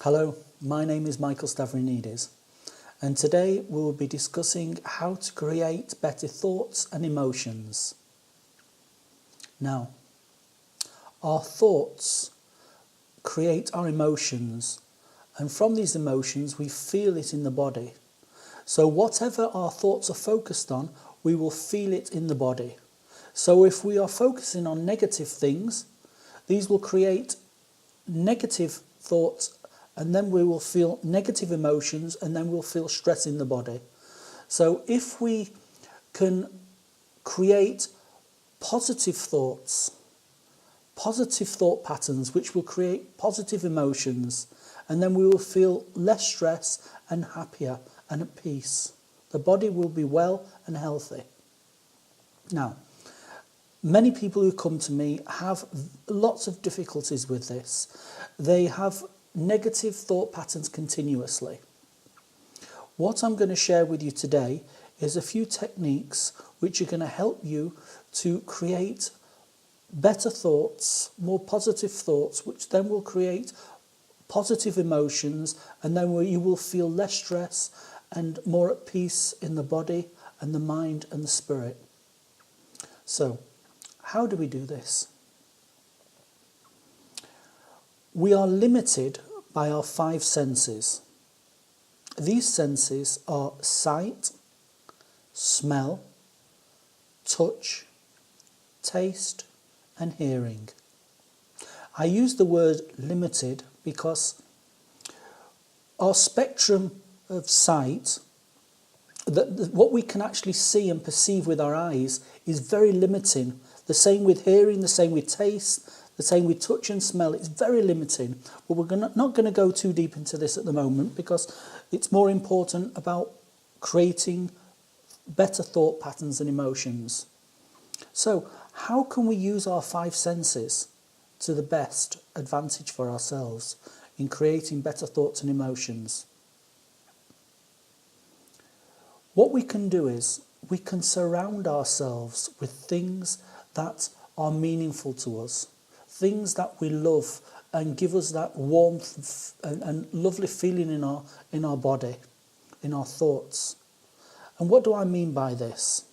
Hello, my name is Michael Stavrinides, and today we will be discussing how to create better thoughts and emotions. Now, our thoughts create our emotions, and from these emotions we feel it in the body. So whatever our thoughts are focused on, we will feel it in the body. So if we are focusing on negative things, these will create negative thoughts, and then we will feel negative emotions, and then we'll feel stress in the body. So if we can create positive thoughts, positive thought patterns, which will create positive emotions, and then we will feel less stress and happier and at peace. The body will be well and healthy. Now, many people who come to me have lots of difficulties with this. They have negative thought patterns continuously. What I'm going to share with you today is a few techniques which are going to help you to create better thoughts, more positive thoughts, which then will create positive emotions, and then you will feel less stress and more at peace in the body and the mind and the spirit. So, how do we do this? We are limited by our 5 senses. These senses are sight, smell, touch, taste, and hearing. I use the word limited because our spectrum of sight, what we can actually see and perceive with our eyes, is very limiting. The same with hearing, the same with taste, the same with touch and smell. It's very limiting. But we're not going to go too deep into this at the moment, because it's more important about creating better thought patterns and emotions. So, how can we use our 5 senses to the best advantage for ourselves in creating better thoughts and emotions? What we can do is we can surround ourselves with things that are meaningful to us, things that we love and give us that warmth and lovely feeling in our body, in our thoughts. And what do I mean by this?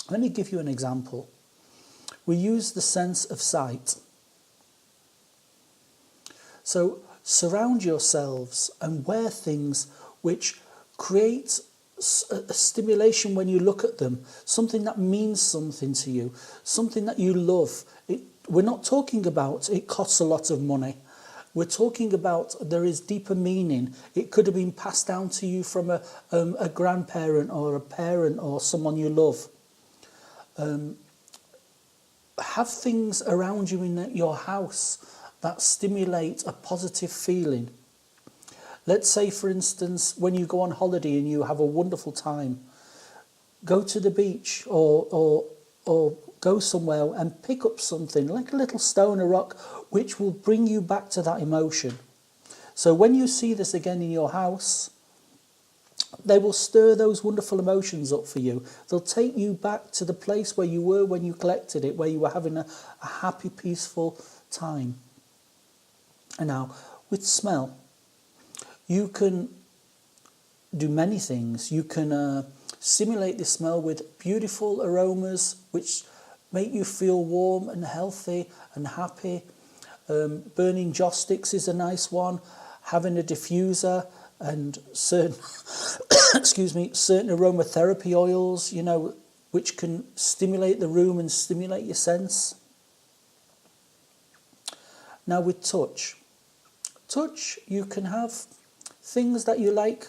Let me give you an example. We use the sense of sight. So surround yourselves and wear things which create a stimulation when you look at them, something that means something to you, something that you love. We're not talking about it costs a lot of money. We're talking about there is deeper meaning. It could have been passed down to you from a grandparent or a parent or someone you love. Have things around you in your house that stimulate a positive feeling. Let's say, for instance, when you go on holiday and you have a wonderful time, go to the beach or go somewhere and pick up something like a little stone or rock which will bring you back to that emotion. So when you see this again in your house, they will stir those wonderful emotions up for you. They'll take you back to the place where you were when you collected it, where you were having a happy, peaceful time. And now, with smell, you can do many things. You can simulate the smell with beautiful aromas which make you feel warm and healthy and happy. Burning joss sticks is a nice one. Having a diffuser and certain certain aromatherapy oils, which can stimulate the room and stimulate your sense. Now with touch, you can have things that you like,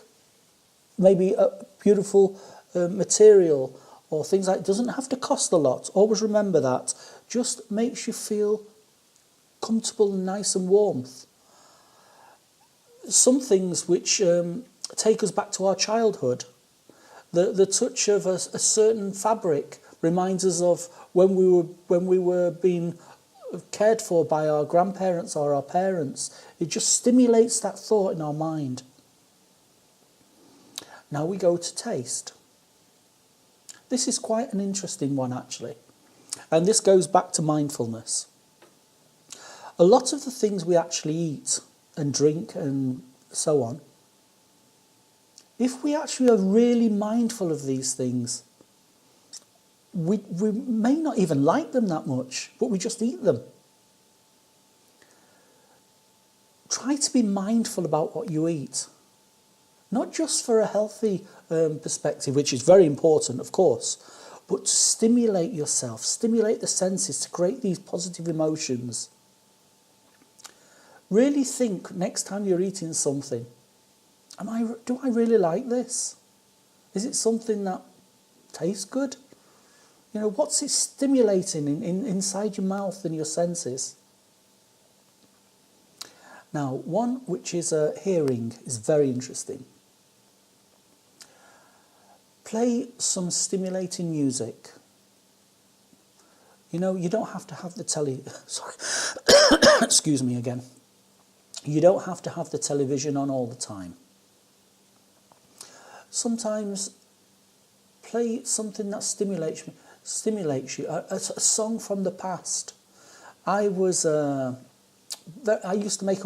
maybe a beautiful material or things like, it doesn't have to cost a lot. Always remember that. Just makes you feel comfortable and nice and warm. Some things which take us back to our childhood. The touch of a certain fabric reminds us of when we were being cared for by our grandparents or our parents. It just stimulates that thought in our mind. Now we go to taste. This is quite an interesting one, actually. And this goes back to mindfulness. A lot of the things we actually eat and drink and so on, if we actually are really mindful of these things, we may not even like them that much, but we just eat them. Try to be mindful about what you eat. Not just for a healthy perspective, which is very important, of course, but to stimulate yourself, stimulate the senses to create these positive emotions. Really think next time you're eating something, do I really like this? Is it something that tastes good? You know, what's it stimulating inside your mouth and your senses? Now, one which is hearing is very interesting. Play some stimulating music. You know, you don't have to have the sorry, excuse me again. You don't have to have the television on all the time. Sometimes play something that stimulates you. A song from the past. I used to make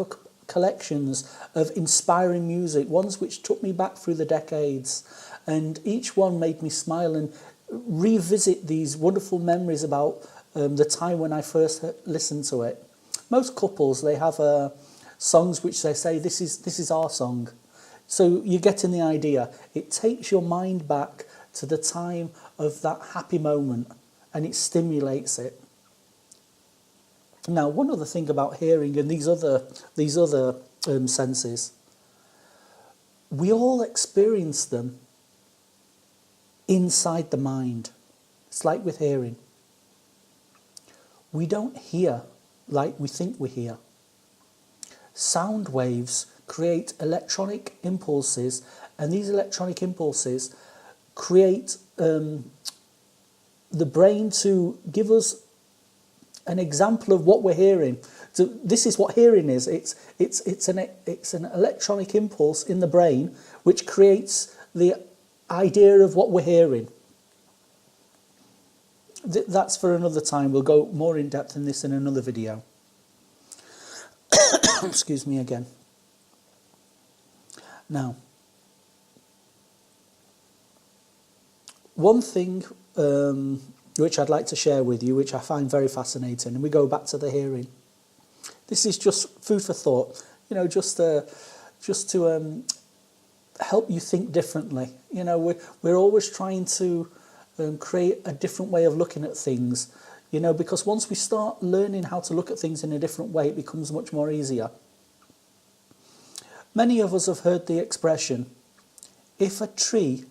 collections of inspiring music, ones which took me back through the decades, and each one made me smile and revisit these wonderful memories about the time when I first listened to it. Most couples, they have songs which they say, this is our song. So you're getting the idea. It takes your mind back to the time of that happy moment and it stimulates it. Now, one other thing about hearing and these other senses, we all experience them inside the mind. It's like with hearing. We don't hear like we think we hear. Sound waves create electronic impulses, and these electronic impulses create the brain to give us an example of what we're hearing. So this is what hearing is. It's an electronic impulse in the brain which creates the idea of what we're hearing. That's for another time. We'll go more in depth in this in another video. Excuse me again. Now, one thing which I'd like to share with you, which I find very fascinating, and we go back to the hearing. This is just food for thought, you know, just to help you think differently. You know, we're always trying to create a different way of looking at things, you know, because once we start learning how to look at things in a different way, it becomes much more easier. Many of us have heard the expression, if a tree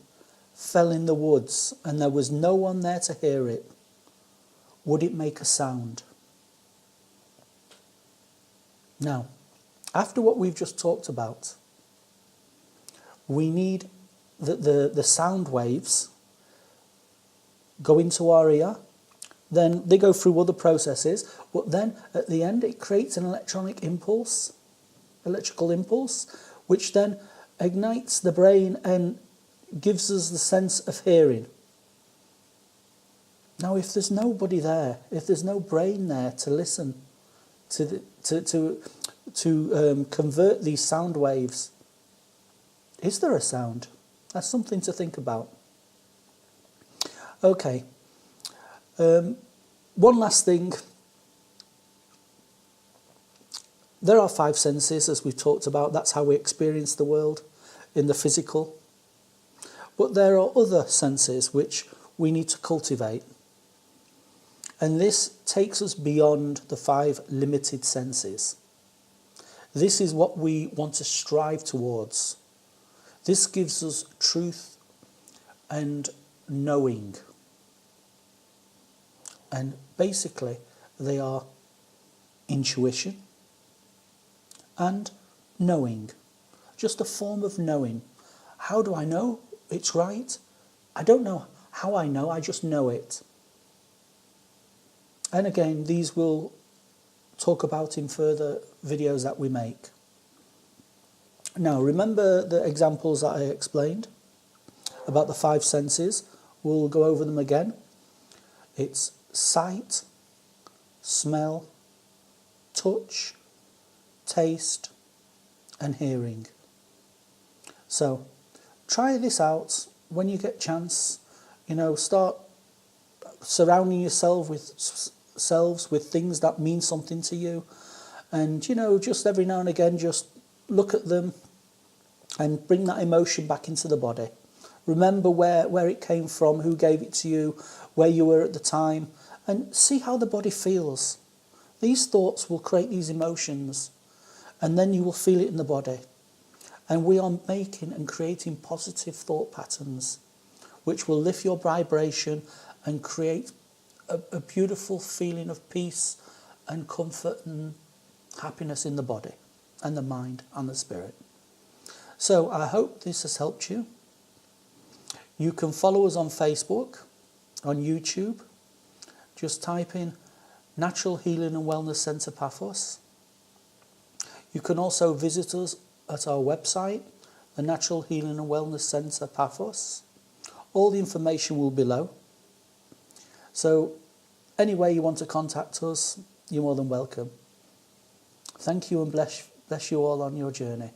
fell in the woods and there was no one there to hear it, would it make a sound? Now, after what we've just talked about, we need the sound waves go into our ear, then they go through other processes, but then at the end it creates an electrical impulse, which then ignites the brain and gives us the sense of hearing. Now, if there's nobody there, if there's no brain there to listen to convert these sound waves, is there a sound? That's something to think about. Okay. One last thing. There are 5 senses, as we've talked about. That's how we experience the world in the physical. But there are other senses which we need to cultivate. And this takes us beyond the 5 limited senses. This is what we want to strive towards. This gives us truth and knowing. And basically, they are intuition and knowing. Just a form of knowing. How do I know it's right? I don't know how I know, I just know it. And again, these we'll talk about in further videos that we make. Now, remember the examples that I explained about the 5 senses? We'll go over them again. It's sight, smell, touch, taste, and hearing. So try this out when you get chance. Start surrounding yourself with things that mean something to you, and just every now and again just look at them and bring that emotion back into the body. Remember where it came from, who gave it to you, where you were at the time, and see how the body feels. These thoughts will create these emotions, and then you will feel it in the body. And we are making and creating positive thought patterns, which will lift your vibration and create a beautiful feeling of peace and comfort and happiness in the body and the mind and the spirit. So I hope this has helped you. You can follow us on Facebook, on YouTube. Just type in Natural Healing and Wellness Centre Paphos. You can also visit us at our website, the Natural Healing and Wellness Centre Paphos. All the information will be below. So any way you want to contact us, you're more than welcome. Thank you, and bless you all on your journey.